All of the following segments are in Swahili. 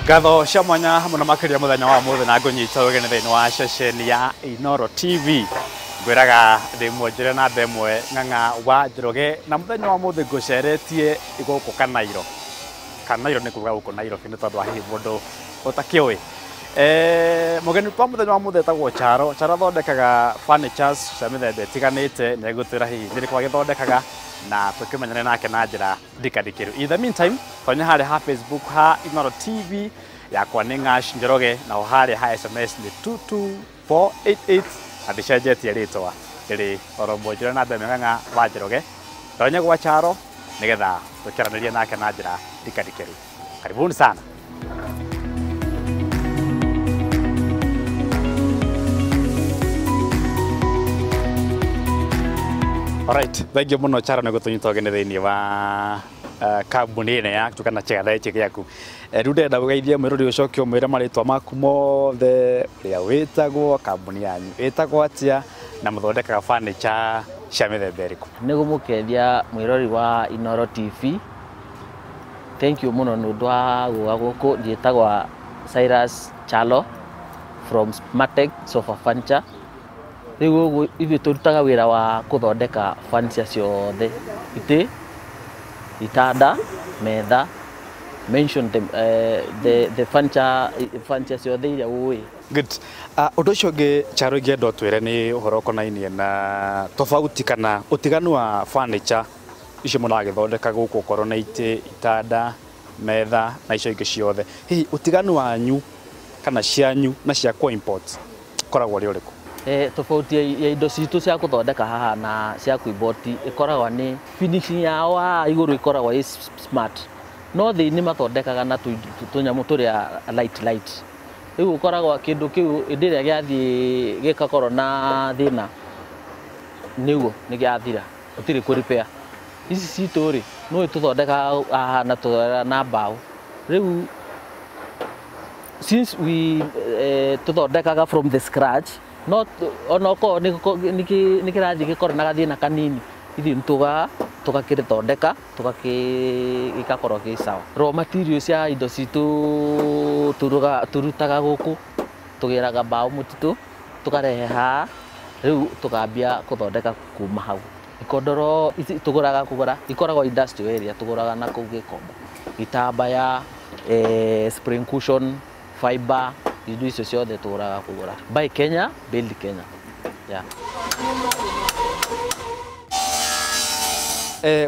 Gatho cia mwanya hamwe na makiria muthenya wa muthe na ngonyita ugene thini wa ceceni ya Inoro TV ngwiraga ndi mwonjere na ndemwe ng'ang'a wa Njoroge na muthenya wa muthe nguceretie iguku Kanairo ni kuga guku Nairobi ni tondu hihi mundu utakiwi mugeni twa muthenya wa muthe tagwo Charo thondekaga furnitures cia mithemba itiganite na igutira hihi ndiri kwa githondekaga na tukimenyana nake na njira ndikadikiru. In the meantime tonya hari ha Facebook ha Inoro TV yakwa ni Ng'ash Njoroge na hari ha SMS ni 22488 adishajetie ritwa iri oromojira na ndeme ng'ang'a wa Njoroge tonya gwa Charo nigetha tukiranirie nake na njira ndikadikiru. Karibuni sana. Alright, thank you muno Charo nego tunyita ogene thini wa kambuni ine ya tukana chega ichi giaku rude nda ugeithia mwiruri ucokio mwira maritwa maku mothe ria witagwo kambuni yanyu itagwo atia na muthondekaga furniture cia mithemba iriku nigu mukethia mwirori wa Inoro TV. Thank you muno nundu wa guga guku ndietagwa Cyrus Chalo from Smartech Sofa Furniture. Riu ithu turutaga wira wa kuthondeka furniture ciothe ite itanda metha mention the furniture ciothe iria ui. Good. Undu ucio ngi Charo ngenda twire ni uhoro konainie na tofauti kana utiganu wa furniture icio muragithondeka guku korwo na itanda metha na icio ingi ciothe hihi utiganu wanyu kana cianyu na cia kwa import koragwo ri uriku? Tofauti ya indo citu cia kuthondeka haha na cia kuimport ikoragwa ni finishing yao iguru ikoragwa is smart no thini mathondekaga na tunyamu turia light riu ukoragwa kindu kiu indiria giathie gikakorwo na thina niuo ni giathira utiri ku repair ici citu ri no ituthondeka haha na tuthondeka na mbao riu since we tuthondekaga from the scratch not onoko nikirathi gikorwo na gathina kanini ithi tugakirithondeka gikakorwo gi sawa. Raw materials cia indo citu turutaga guku tugiraga mbao mutitu tukarehe ha riu tukambia kuthondeka kuma hau. Ikondoro ici kugura ikoragwo industrial area tuguraga na kuu Gikomba itambaya spring cushion fiber indo icio ciothe tuguraga kugura buy Kenya build Kenya. Yeah.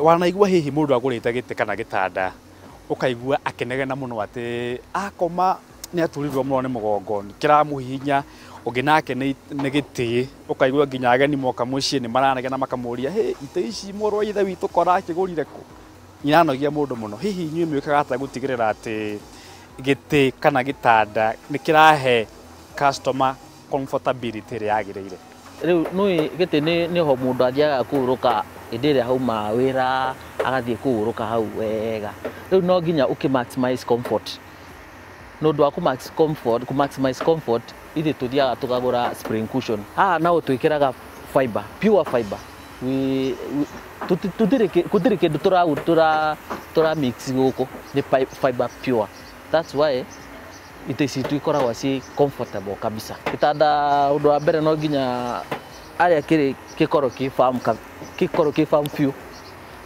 Wanaigua hihi mundu agurite gite kana gitanda ukaigua akenegena muno ati akoma ni aturirwo muno ni mugongo kiramuhihinya ungi nake ni giti ukaigua nginya ageni moka mucii ni maranegena makamuria hey ite ici murwa ithe witu kora akigurire ku inanogia mundu muno hihi nyue mwikaga ata gutigirira ati giti kana gitanda ni kirahe customer comfortability ria agirire? Riu nui giti ni ho mundu athiaga kuruka indiria hauma wira agathie kuruka hau wega. Riu no nginya maximize comfort no ndwa maximize comfort ithi tuthiaga tukagura spring cushion na twikiraga fiber pure fiber we tutire kindu tura mix guku ni fiber pure. That's why ite citu ikoragwa ci comfortable kabisa. Kitanda undu wa mbere no nginya aria kikoro ki farm few.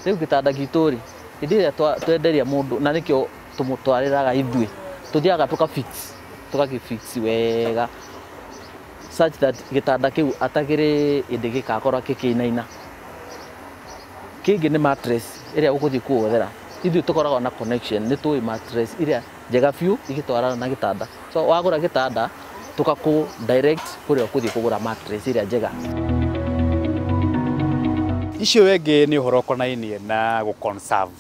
Riu kitanda gituri indiria twenderia mundu na nikio tumutwariraga ithwe tuthiaga tukagifix wega such that gitanda kiu atagire indi gikakorwa kikinaina. Kingi ni mattress iria ukuthi kuothera ithu tukoragwa na connection ni tui mattress iria njega few igitwarana na gitanda, so wagura gitanda tukaku direct kuria ukuthi kugura mattress iria njega. Icio wengi ni uhoro konainie na gu conserve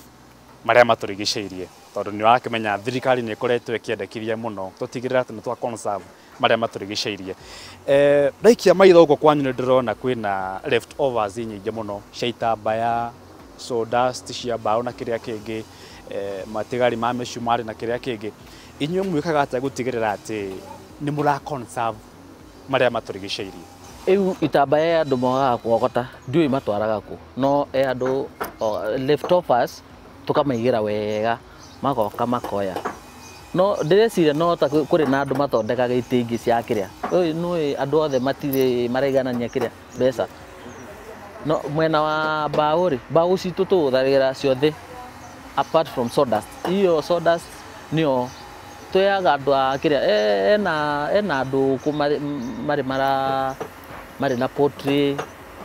maria maturigiceirie tondu ni wakimenya thirikari ni ikoretwo ikiendekithia muno tutigirira ati ni twa conserve maria maturigiceirie. Ndaikia maitho uko kwanyu ni ndirona kwina leftovers nyingi muno cia itambaya sawdust cia mbao na kiria kingi matigari ma mecumari na kiria kingi inyuĩ mwikaga ata gutigirira ati ni mura conserve maria maturigiceirie? Eu itambaya ya andu mogaga kuogota ndiui matwaraga ku no andu leftovers tukamaigira wega magoka makoya no ndireciria no ta kuri na andu mathondekaga ite ingi cia kiria nui andu othe matire maraiganania kiria mbeca no mwena wa mbaũ mbaũ citu tuhuthagira ciothe apart from sawdust iyo sawdust nio tuyaga andu a kiria ena andu mari na poultry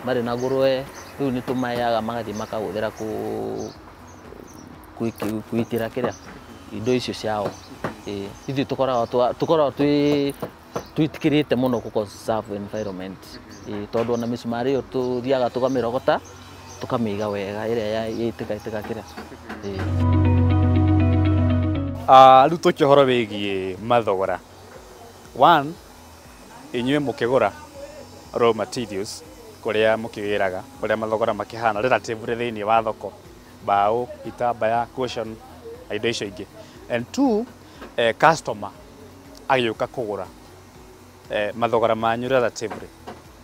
mari na ngurwe riu ni tumayaga magathi makahuthira kuitira kiria indo icio ciao ithu tukoragwo twitikirite muno ku conserve environment tondu na misumari yo tuthiaga tukamirogota tukamiga wega iria yaitika kiria riu tukihoro wigie mathogora one inyue mukigura raw materials kuria mukigiraga kuria mathogora makihana relative thiini wa thoko mbaũ itambaya cushion indo icio ingi and two customer agiuka kugura mathogora manyu relatively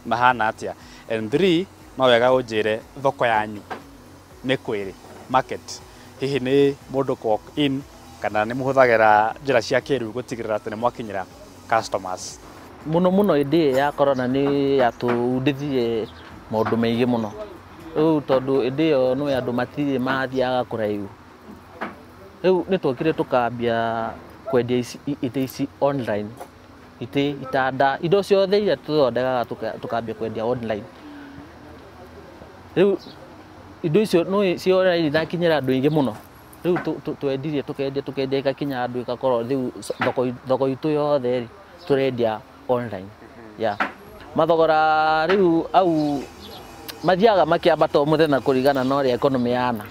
mahana atia and three no wega unjire thoko yanyu ni kwiri market hihi ni mundu walk in kana ni muhuthagira njira cia kiriu gutigirira ati ni mwakinyira customers muno indi ya corona ni yatundithie maundu maingi muno riu tondu indi yo no andu matiri mathiaga kuraiu riu ni twokire tukambia kwendia ici online itanda indo ciothe iria tuthondekaga tukambia kwendia online riu indo icio no cio online nakinyira andu aingi muno riu twendirie tukendia ikakinya andu igakorwo riu thoko itu yothe turendia online mathogora riu au mathiaga makiambata muthenya kurigana na uria economy yana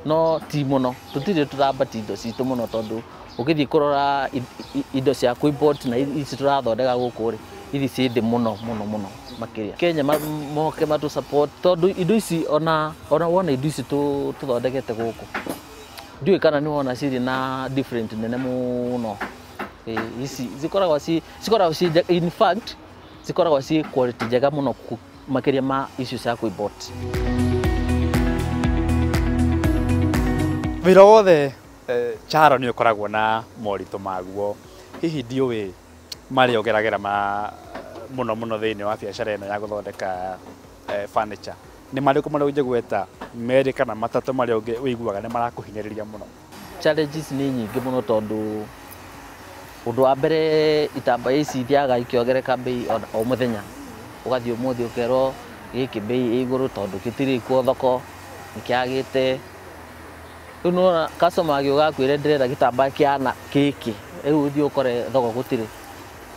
no ti muno tutire turambati indo citu muno tondu ukithii kurora indo cia import na ici turathondeka guku ri ithi ci thi muno makiria Kenya moke matu support tondu indo ici ona wona indo ici tuthondekete guku ndiwe kana ni wona ciri na different nene muno ici zikoragwo ci in fact zikoragwo ci quality njega muno makiria ma icio cia import wira wothe charo ni ukoragwo na morito maguo hihi ndiuwi mari ogeragira muno thiini wa biacara ino ya guthondeka furniture ni mari ku mari ujegweta meri kana matatu mari uiguaga ni marakuhinyiriria muno challenges ni nyingi muno tondu undu wa mbere itamba ici thiaga ikiongereka bei o muthenya ugathii umuthi ukero giki bei iguru tondu kitiri ku thoko nikiagite riu nona customer agiuga kwire ndirenda gitamba kiana kiki riu uthii ukore thoko gutiri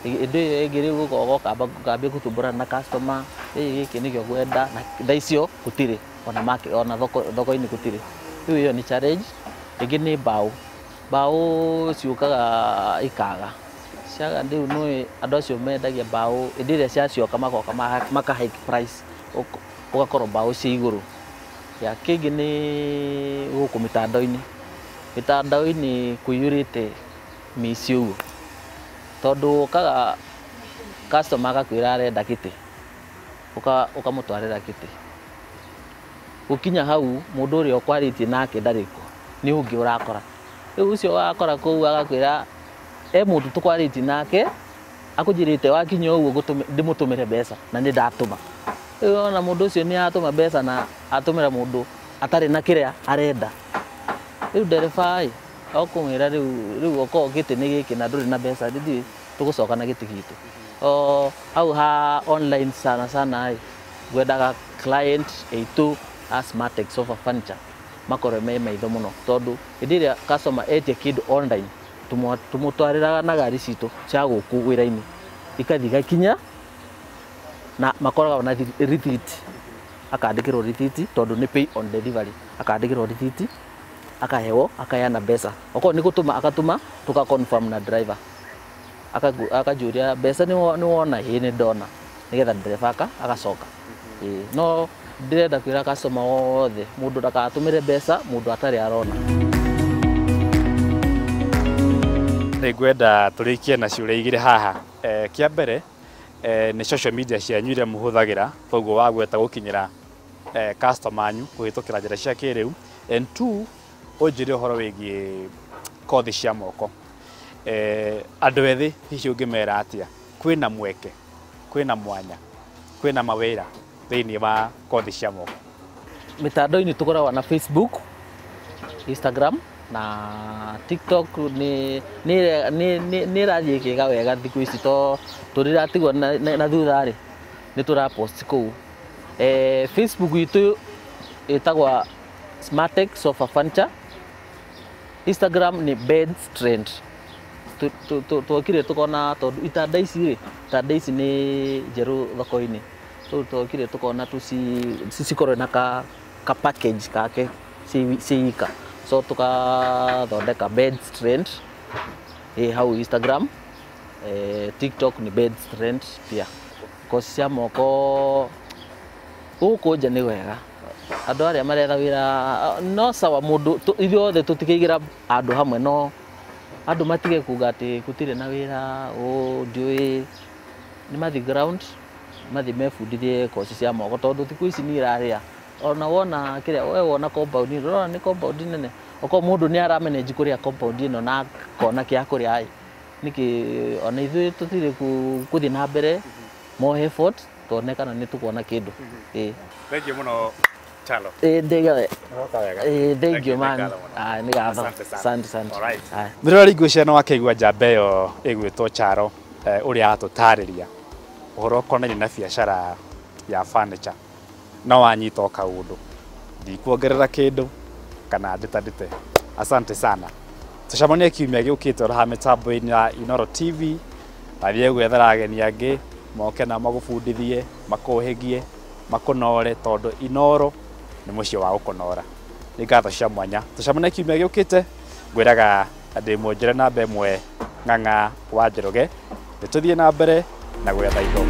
indo iyo ingi riu ukambia gutumbura na customer giki nikio gwenda na thaicio gutiri ona thoko-ini gutiri riu iyo ni challenge ingi ni mbaũ ciukaga ikaga ciaga riu no andu acio mendagia mbaũ indi iria ciacioka magoka maka hike price ugakorwo mbaũ cia iguru kingi ni guku mitandao-ini kuiyurite mici uguo tondu ukaga customer agakwira arenda kiti ukamutwarira kiti gukinya hau mundu uria ukwaritie nake ndariko ni ungi urakora riu ucio wakora kuu agakwira mundu tukwaritie nake akujirite wakinya uguo ndimutumire mbeca na ni ndatuma riu ona mundu ucio ni atuma mbeca na atumira mundu atari na kiria arenda riu ndereba okumwira riu oko giti ni giki na nduri na mbeca ndithi tugucoka na giti gitu au ha online sana gwendaga client A2 Asmatic Sofa Furniture makore maitho muno tondu indiria customer etie kindu online tumutwariraga na gari citu cia guku wira-ini ikathi gakinya na makoraga na receipt akandikirwo receipt tondu ni pay on delivery akandikirwo receipt akahewo akayana mbeca oko ni gutuma akatuma tuka confirm na driver akajuria mbeca ni wona ni ndona nigetha driver agacoka no ndirenda kwira customer wothe mundu ndakatumire mbeca mundu atari arona ngwenda turikie na ciuria igire haha kia mbere ni social media cianyu iria muhuthagira koguo wagweta gukinyira customer anyu kuhitukira njira cia kiriu and two unjire uhoro wigie kothi cia moko andũ ethĩ hihi ũngĩmera atĩa kwĩna mweke kwĩna mwanya kwĩna mawĩra thĩinĩ wa kothi cia moko? Mitandao-inĩ tukoragwo na Facebook, Instagram na TikTok ni ĩrathiĩ ĩkĩga wega thikũ ici to tũrĩratigwo na thutha rĩ nĩ tũrapost kũu. Facebook itu ĩtagwo Smartech Sofa Furniture, Instagram ni Beds Trend. Twokire tukona tondu itanda ici nĩ njerũ thoko-inĩ, twokire tukona cikorwo na ka package kake ciika, so tukathondeka Beds Trend hau Instagram. TikTok ni Beds Trend pia. Kosi cia moko gũkũ nja nĩ wega, andũ arĩa maretha wĩra no sawa, mũndũ ithuothe tũtikĩigĩra andũ hamwe, no andũ matige kuga atĩ gũtirĩ na wĩra ndiũĩ, nĩ mathi ground mathi mebundithie kosi cia moko, tondũ thikũ ici nĩ irarĩa. Ona wona kĩrĩa we wona compound nĩ compound nene, okorwo mũndũ nĩ aramanage kũrĩa compound ĩno na kona kĩa kũrĩa nĩkĩ ona ithuĩ tũtirĩ gũthiĩ na mbere more effort tuone kana nĩ tũkuona kĩndũ. Thank you muno Chalo. Thank you man. Nĩ gatho. Asante sana. Mĩrori ngwĩciria no wakĩigua njamba ĩyo ĩgwĩtwo Chalo ũrĩa atũtarĩria ũhoro ũkonainie na biacara ya furniture. No wanyita kaũndũ ndikuongerera kĩndũ kana ndĩtandĩte. Asante sana. Tucemanie kiumia gĩũkĩte haha mĩtambo-inĩ ya Inooro TV, nathiĩ gwethera ageni angĩ moke na magũbundithie makũhĩgie makũnore, tondũ Inooro nĩ mũciĩ wa gũkũnora. Nĩ ngatho cia mwanya. Tucemanie kiumia gĩũkĩte, ngwĩraga ndĩ mwonjere namba ĩmwe Ng'ang'a wa Njoroge, nĩ tũthiĩ na mbere na gwetha indo.